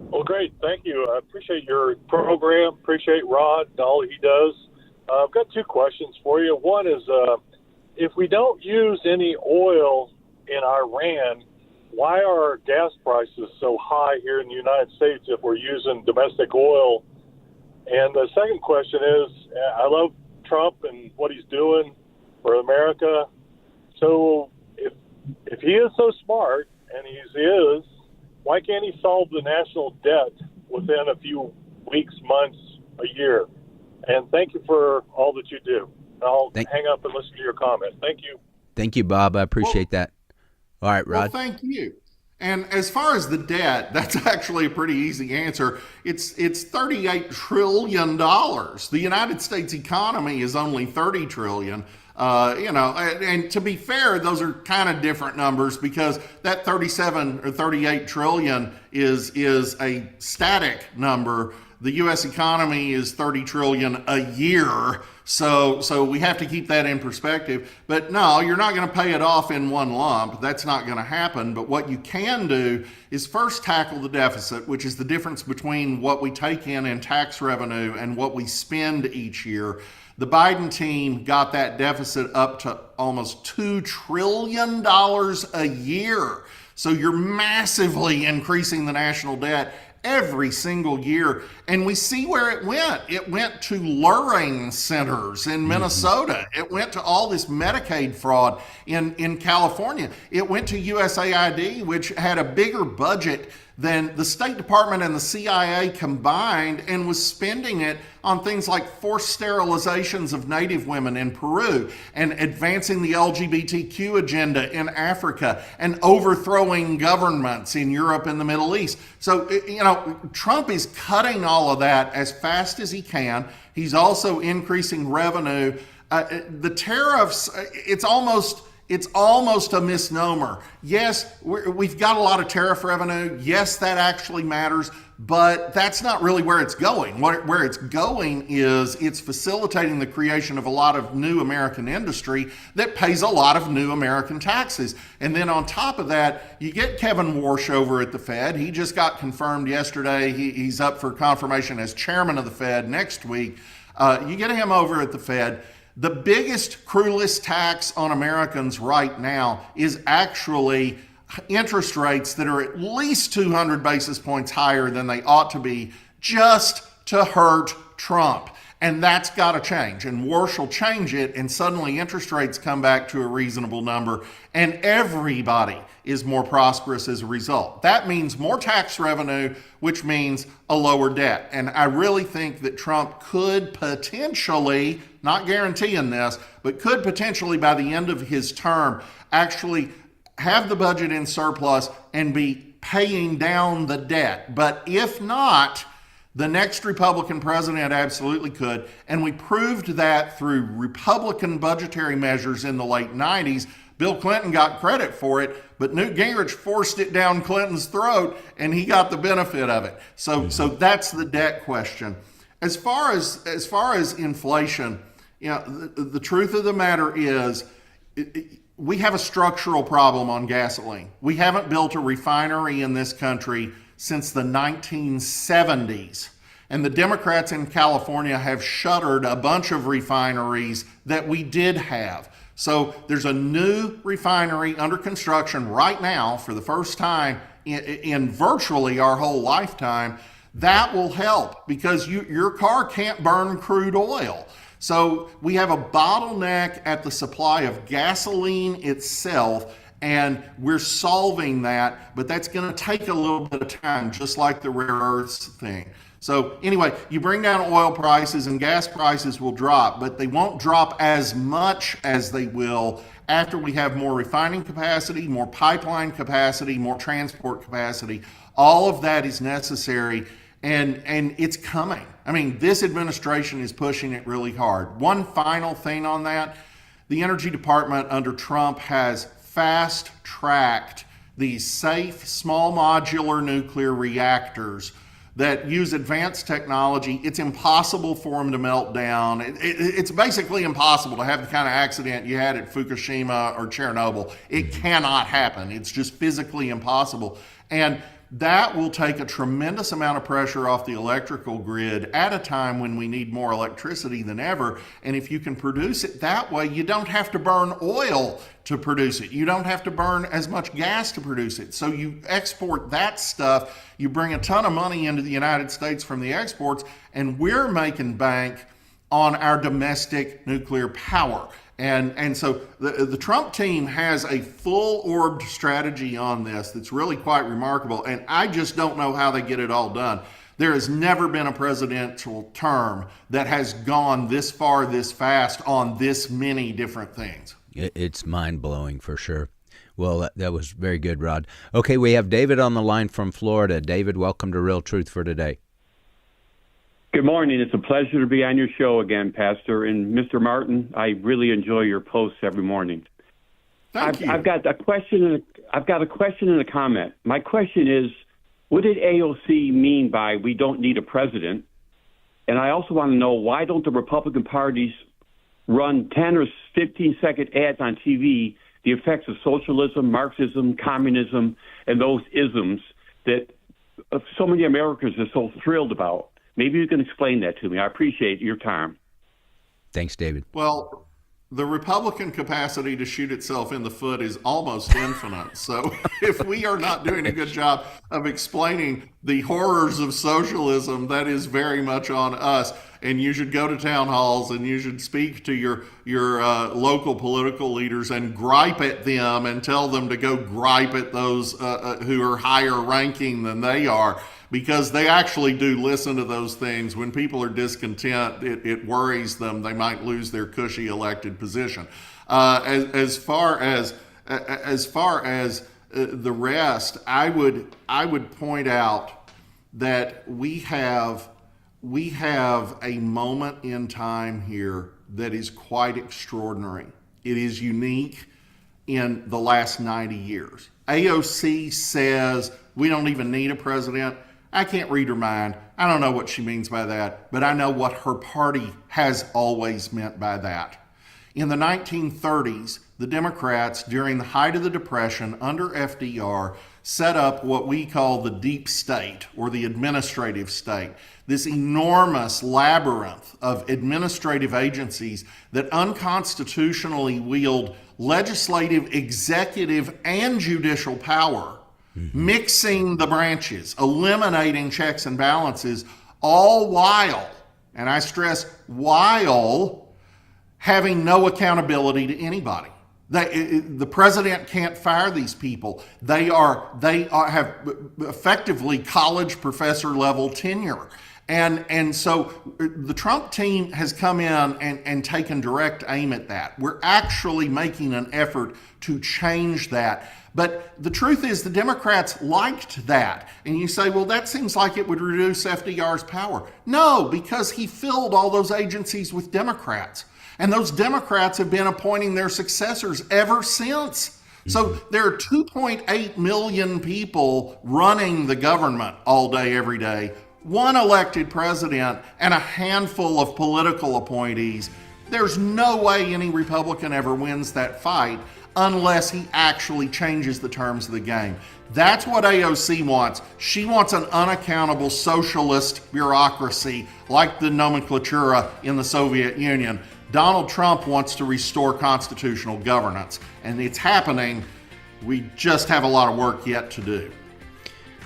Well, great. Thank you. I appreciate your program. Appreciate Rod and all he does. I've got 2 questions for you. One is, if we don't use any oil in Iran, why are gas prices so high here in the United States if we're using domestic oil? And the second question is, I love Trump and what he's doing for America. So if he is so smart, and he is, why can't he solve the national debt within a few weeks, months, a year? And thank you for all that you do. I'll hang up and listen to your comment. Thank you. Thank you, Bob. I appreciate that. All right, Rod. Well, thank you. And as far as the debt, that's actually a pretty easy answer. It's $38 trillion. The United States economy is only $30 trillion. And to be fair, those are kind of different numbers because that 37 or 38 trillion is a static number. The U.S. economy is 30 trillion a year. So we have to keep that in perspective. But no, you're not going to pay it off in one lump. That's not going to happen. But what you can do is first tackle the deficit, which is the difference between what we take in tax revenue and what we spend each year. The Biden team got that deficit up to almost $2 trillion a year. So you're massively increasing the national debt every single year. And we see where it went. It went to luring centers in Minnesota. It went to all this Medicaid fraud in California. It went to USAID, which had a bigger budget than the State Department and the CIA combined and was spending it on things like forced sterilizations of Native women in Peru and advancing the LGBTQ agenda in Africa and overthrowing governments in Europe and the Middle East. So, Trump is cutting all of that as fast as he can. He's also increasing revenue. The tariffs, it's almost a misnomer. Yes, we've got a lot of tariff revenue. Yes, that actually matters, but that's not really where it's going. Where it's going is it's facilitating the creation of a lot of new American industry that pays a lot of new American taxes. And then on top of that, you get Kevin Warsh over at the Fed. He just got confirmed yesterday. He's up for confirmation as chairman of the Fed next week. You get him over at the Fed. The biggest, cruelest tax on Americans right now is actually interest rates that are at least 200 basis points higher than they ought to be just to hurt Trump. And that's got to change. And Warsh will change it, and suddenly interest rates come back to a reasonable number, and everybody is more prosperous as a result. That means more tax revenue, which means a lower debt. And I really think that Trump could potentially, not guaranteeing this, but could potentially by the end of his term actually have the budget in surplus and be paying down the debt. But if not, the next Republican president absolutely could, and we proved that through Republican budgetary measures in the late 90s. Bill Clinton got credit for it, but Newt Gingrich forced it down Clinton's throat, and he got the benefit of it. So that's the debt question. As far as inflation, the truth of the matter is we have a structural problem on gasoline. We haven't built a refinery in this country since the 1970s. And the Democrats in California have shuttered a bunch of refineries that we did have. So there's a new refinery under construction right now for the first time in virtually our whole lifetime. That will help because your car can't burn crude oil. So we have a bottleneck at the supply of gasoline itself, and we're solving that, but that's going to take a little bit of time, just like the rare earths thing. So anyway, you bring down oil prices and gas prices will drop, but they won't drop as much as they will after we have more refining capacity, more pipeline capacity, more transport capacity. All of that is necessary, and it's coming. I mean, this administration is pushing it really hard. One final thing on that, the Energy Department under Trump has fast-tracked these safe, small modular nuclear reactors that use advanced technology. It's impossible for them to melt down. It's basically impossible to have the kind of accident you had at Fukushima or Chernobyl. It cannot happen. It's just physically impossible. And that will take a tremendous amount of pressure off the electrical grid at a time when we need more electricity than ever. And if you can produce it that way, you don't have to burn oil to produce it. You don't have to burn as much gas to produce it. So you export that stuff, you bring a ton of money into the United States from the exports, and we're making bank on our domestic nuclear power. And so the Trump team has a full-orbed strategy on this that's really quite remarkable, and I just don't know how they get it all done. There has never been a presidential term that has gone this far, this fast on this many different things. It's mind-blowing for sure. Well, that was very good, Rod. Okay, we have David on the line from Florida. David, welcome to Real Truth for Today. Good morning. It's a pleasure to be on your show again, Pastor. And Mr. Martin, I really enjoy your posts every morning. Thank you. I've got a question. I've got a question and a comment. My question is, what did AOC mean by "we don't need a president"? And I also want to know, why don't the Republican parties run 10 or 15-second ads on TV, the effects of socialism, Marxism, communism, and those isms that so many Americans are so thrilled about? Maybe you can explain that to me. I appreciate your time. Thanks, David. Well, the Republican capacity to shoot itself in the foot is almost infinite. So if we are not doing a good job of explaining the horrors of socialism, that is very much on us. And you should go to town halls and you should speak to your local political leaders and gripe at them and tell them to go gripe at those who are higher ranking than they are, because they actually do listen to those things. When people are discontent, it worries them. They might lose their cushy elected position. As far as the rest, I would point out that we have a moment in time here that is quite extraordinary. It is unique in the last 90 years. AOC says we don't even need a president. I can't read her mind. I don't know what she means by that, but I know what her party has always meant by that. In the 1930s, the Democrats, during the height of the Depression under FDR, set up what we call the deep state, or the administrative state, this enormous labyrinth of administrative agencies that unconstitutionally wield legislative, executive, and judicial power, mixing the branches, eliminating checks and balances, all while, and I stress while, having no accountability to anybody. The president can't fire these people. They have effectively college professor level tenure. And so the Trump team has come in and taken direct aim at that. We're actually making an effort to change that. But the truth is, the Democrats liked that. And you say, well, that seems like it would reduce FDR's power. No, because he filled all those agencies with Democrats. And those Democrats have been appointing their successors ever since. So there are 2.8 million people running the government all day, every day, one elected president, and a handful of political appointees. There's no way any Republican ever wins that fight unless he actually changes the terms of the game. That's what AOC wants. She wants an unaccountable socialist bureaucracy like the nomenklatura in the Soviet Union. Donald Trump wants to restore constitutional governance, and it's happening. We just have a lot of work yet to do.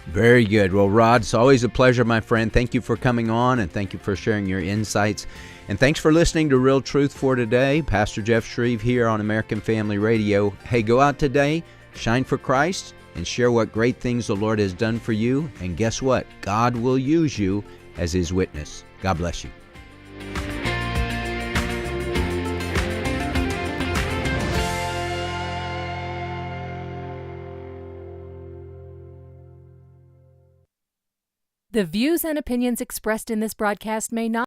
Very good. Well, Rod, it's always a pleasure, my friend. Thank you for coming on, and thank you for sharing your insights. And thanks for listening to Real Truth for Today. Pastor Jeff Schreve here on American Family Radio. Hey, go out today, shine for Christ, and share what great things the Lord has done for you. And guess what? God will use you as His witness. God bless you. The views and opinions expressed in this broadcast may not